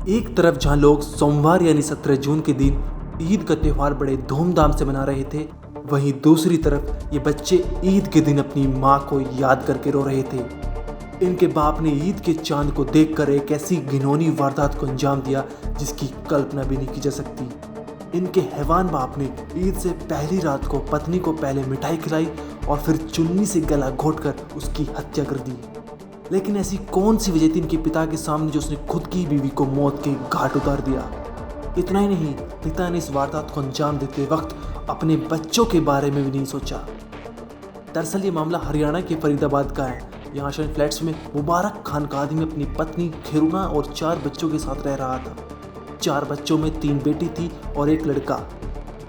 एक तरफ जहां लोग सोमवार यानी 17 जून के दिन ईद का त्यौहार बड़े धूमधाम से मना रहे थे, वहीं दूसरी तरफ ये बच्चे ईद के दिन अपनी माँ को याद करके रो रहे थे। इनके बाप ने ईद के चांद को देखकर एक ऐसी घिनौनी वारदात को अंजाम दिया जिसकी कल्पना भी नहीं की जा सकती। इनके हैवान बाप ने ईद से पहली रात को पत्नी को पहले मिठाई खिलाई और फिर चुन्नी से गला घोंटकर उसकी हत्या कर दी। लेकिन ऐसी कौन सी वजह थी इनके पिता के सामने जो उसने खुद की बीवी को मौत के घाट उतार दिया। इतना ही नहीं, पिता ने इस वारदात को अंजाम देते वक्त अपने बच्चों के बारे में भी नहीं सोचा। दरअसल ये मामला हरियाणा के फरीदाबाद का है। यहाँ आशियान फ्लैट्स में मुबारक खान का आदमी अपनी पत्नी खिरुना और 4 बच्चों के साथ रह रहा था। 4 बच्चों में 3 बेटी थी और 1 लड़का।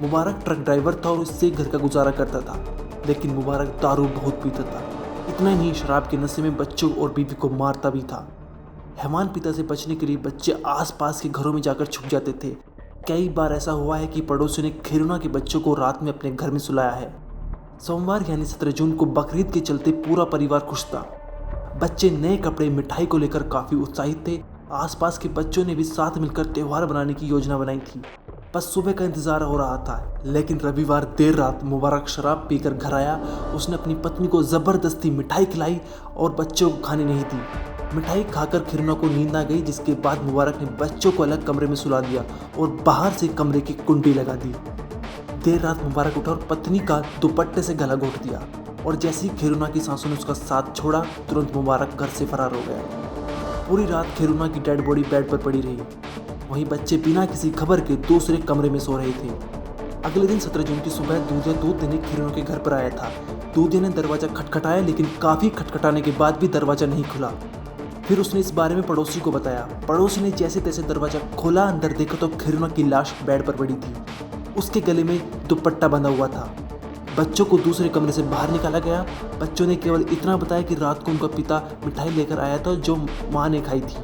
मुबारक ट्रक ड्राइवर था और उससे घर का गुजारा करता था, लेकिन मुबारक दारू बहुत पीता था। इतना ही नहीं, शराब के नशे में बच्चों और बीवी को मारता भी था। हैवान पिता से बचने के लिए बच्चे आसपास के घरों में जाकर छुप जाते थे। कई बार ऐसा हुआ है कि पड़ोसियों ने खिरुना के बच्चों को रात में अपने घर में सुलाया है। सोमवार यानी 17 जून को बकरीद के चलते पूरा परिवार खुश था। बच्चे नए कपड़े, मिठाई को लेकर काफ़ी उत्साहित थे। आसपास के बच्चों ने भी साथ मिलकर त्यौहार बनाने की योजना बनाई थी। बस सुबह का इंतजार हो रहा था, लेकिन रविवार देर रात मुबारक शराब पीकर घर आया। उसने अपनी पत्नी को ज़बरदस्ती मिठाई खिलाई और बच्चों को खाने नहीं दी। मिठाई खाकर खिरुना को नींद आ गई, जिसके बाद मुबारक ने बच्चों को अलग कमरे में सुला दिया और बाहर से कमरे की कुंडी लगा दी। देर रात मुबारक उठा और पत्नी का दुपट्टे से गला घोंट दिया और जैसे ही खिरुना की सांसों ने उसका साथ छोड़ा, तुरंत मुबारक घर से फरार हो गया। पूरी रात खिरुना की डेड बॉडी बेड पर पड़ी रही। वहीं बच्चे बिना किसी खबर के दूसरे कमरे में सो रहे थे। अगले दिन 17 जून की सुबह दूधिया दूध देने खिरुना के घर पर आया था। दूधिया ने दरवाज़ा खटखटाया, लेकिन काफ़ी खटखटाने के बाद भी दरवाज़ा नहीं खुला। फिर उसने इस बारे में पड़ोसी को बताया। पड़ोसी ने जैसे तैसे दरवाज़ा खोला, अंदर देखा तो खिरुना की लाश बेड पर पड़ी थी। उसके गले में दुपट्टा बंधा हुआ था। बच्चों को दूसरे कमरे से बाहर निकाला गया। बच्चों ने केवल इतना बताया कि रात को उनका पिता मिठाई लेकर आया था जो माँ ने खाई थी।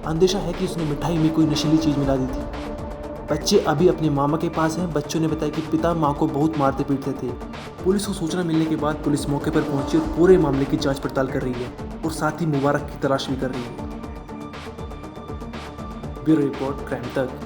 अंदेशा है कि उसने मिठाई में कोई नशीली चीज़ मिला दी थी। बच्चे अभी अपने मामा के पास हैं। बच्चों ने बताया कि पिता माँ को बहुत मारते पीटते थे। पुलिस को सूचना मिलने के बाद पुलिस मौके पर पहुंची और पूरे मामले की जांच पड़ताल कर रही है और साथ ही मुबारक की तलाश भी कर रही है। ब्यूरो रिपोर्ट, क्राइम तक।